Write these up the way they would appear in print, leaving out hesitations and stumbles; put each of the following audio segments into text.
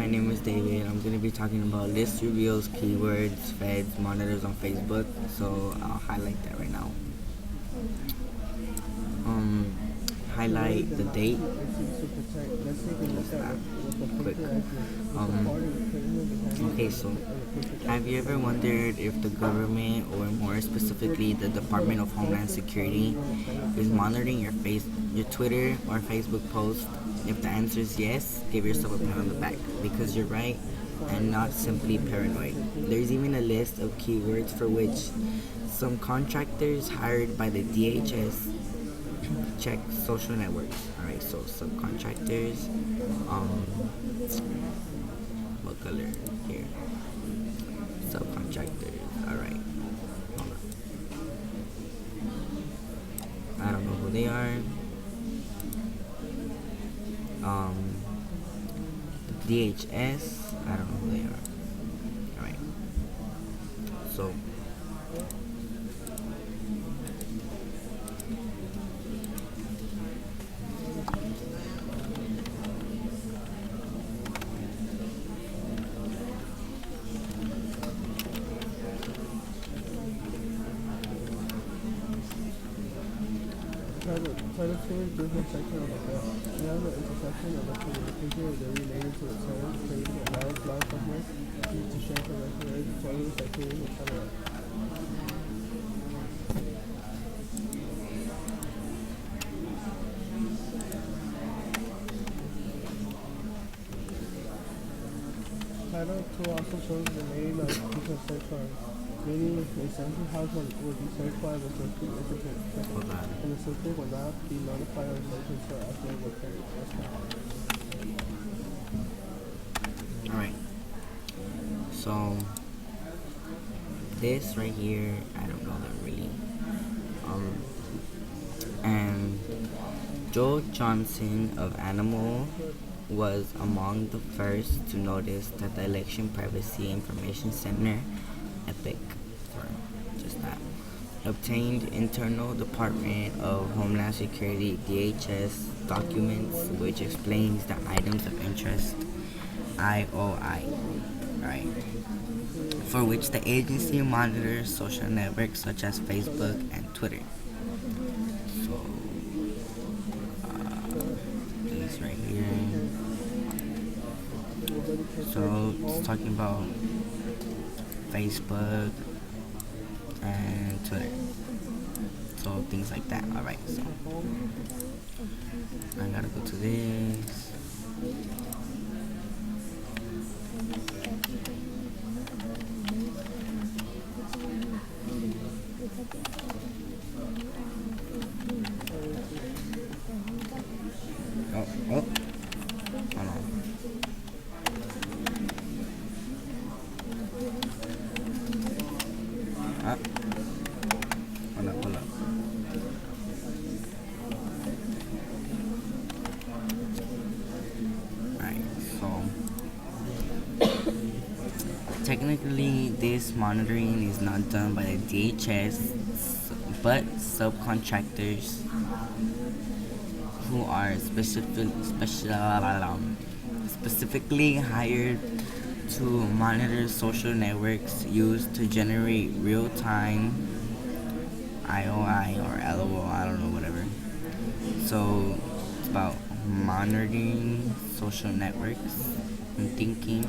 my name is David. I'm going to be talking about list reveals, keywords, feds, monitors on Facebook. So I'll highlight that right now. Um, Highlight the date. Close that quick. Okay, so have you ever wondered if the government, or more specifically the Department of Homeland Security, is monitoring your Twitter or Facebook post? If the answer is yes, give yourself a pat on the back because you're right and not simply paranoid. There's even a list of keywords for which some contractors hired by the DHS check social networks. Alright, so subcontractors, what color here? Subcontractors. Alright. I don't know who they are. DHS. I don't know who they are. Alright. So Title 2 is business section of the book. Now the intersection of the communication is related to the terms, things, allows law enforcement to share information related to photos, activities, etc. Title 2 also shows the name of each search terms, meaning essentially how one would be searched by the search recipients, and the subject will not be notified of searches for actual website. alright. So this right here, I don't know that really. And Joe Johnson of Animal was among the first to notice that the Election Privacy Information Center, EPIC, for just that, obtained internal Department of Homeland Security (DHS) documents which explains the items of interest (IOI), right? For which the agency monitors social networks such as Facebook and Twitter. So this right here. So it's talking about Facebook and Twitter. So things like that. Alright, so I gotta go to this. Hold on. Hold up. Alright, so technically this monitoring is not done by the DHS, but subcontractors who are specifically hired to monitor social networks used to generate real-time IOI or LOL, I don't know, whatever. So it's about monitoring social networks and thinking.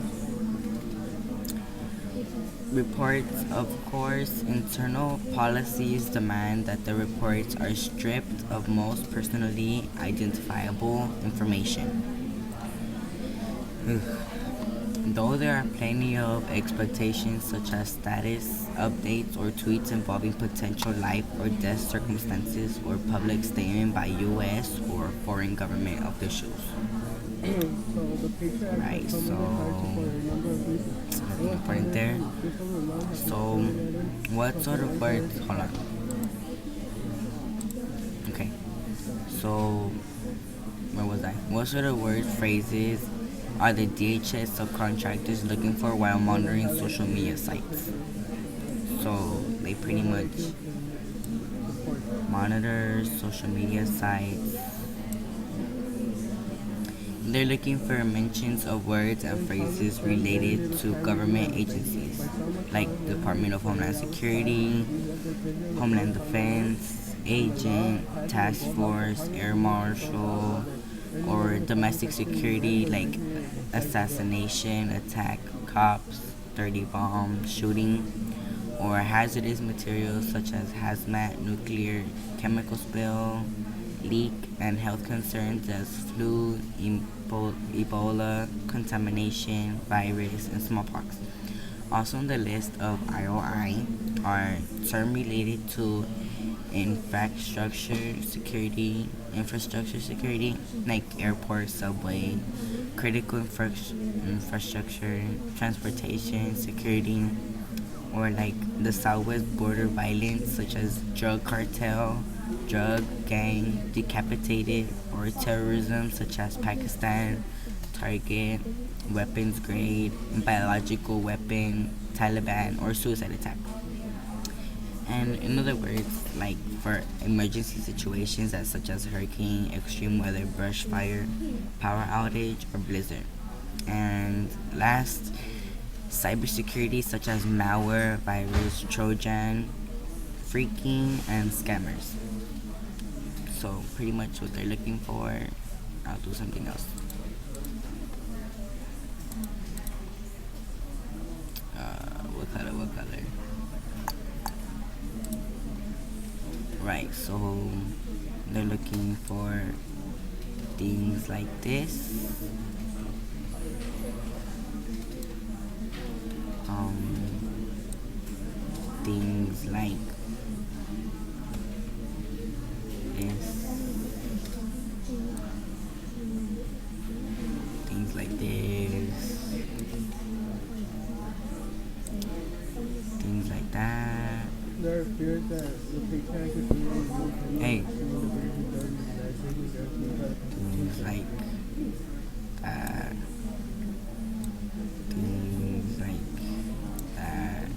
Reports, of course, internal policies demand that the reports are stripped of most personally identifiable information. Though there are plenty of expectations such as status updates or tweets involving potential life or death circumstances or public statement by U.S. or foreign government officials. Right, so nothing important there. So what sort of words, hold on. Okay, so where was I? What sort of words, phrases are the DHS subcontractors looking for while monitoring social media sites? So they pretty much monitor social media sites They're looking for mentions of words and phrases related to government agencies like Department of Homeland Security, Homeland Defense, Agent, Task Force, Air Marshal, or domestic security like assassination, attack, cops, dirty bomb, shooting, or hazardous materials such as hazmat, nuclear, chemical spill, leak, and health concerns as flu, Ebola, contamination, virus, and smallpox. Also on the list of IOI are terms related to infrastructure security like airport, subway, critical infrastructure, transportation security, or like the southwest border violence such as drug cartel, drug gang, decapitated, or terrorism such as Pakistan, target, weapons grade, biological weapon, Taliban, or suicide attack. And in other words, like for emergency situations that such as hurricane, extreme weather, brush fire, power outage, or blizzard. And last, cybersecurity such as malware, virus, Trojan, freaking, and scammers. So pretty much what they're looking for. I'll do something else. What color? What color? Right. So they're looking for things like this. Things like this. Things like this. Things like that. There are fears that the paycheck is being removed from Hey. things like that. Things like that.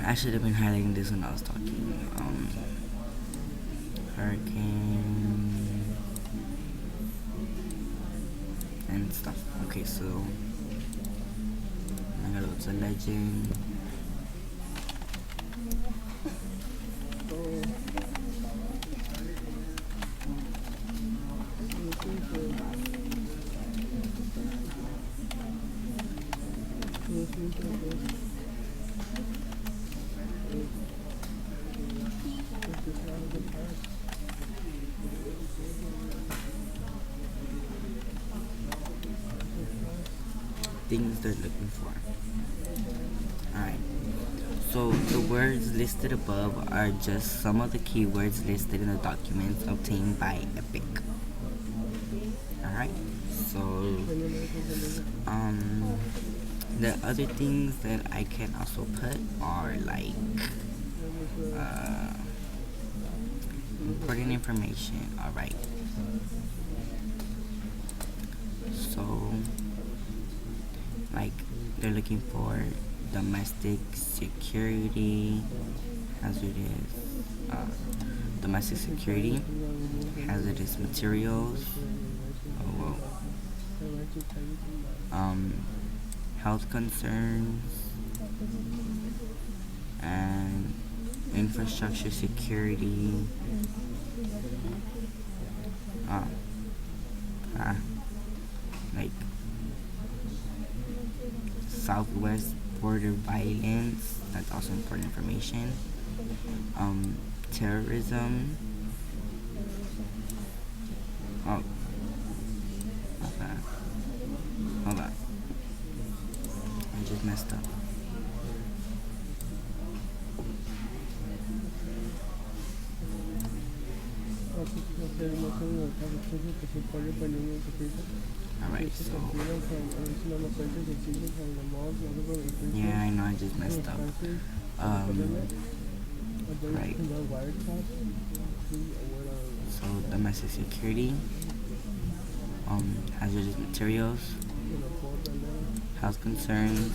I should have been highlighting this when I was talking. Hurricane and stuff. Okay, so I'm gonna go to legend. Things they're looking for. Alright. So the words listed above are just some of the keywords listed in the documents obtained by Epic. Alright. So the other things that I can also put are like important information. Alright. So like they're looking for domestic security domestic security, hazardous materials, health concerns, and infrastructure security, like southwest border violence. That's also important information. Terrorism. Oh, okay. Hold on. I just messed up. Alright, so yeah, I know I just messed up. Right. So domestic security, hazardous materials, health concerns,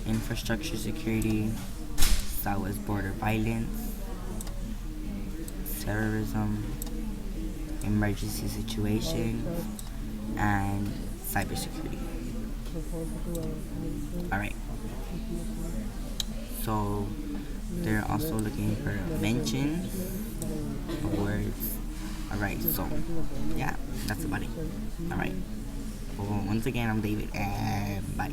infrastructure security, southwest border violence, terrorism, emergency situation, and cybersecurity. Alright, so they're also looking for mentions, awards. Alright, so yeah, that's about it. Alright, well, once again, I'm David, and bye.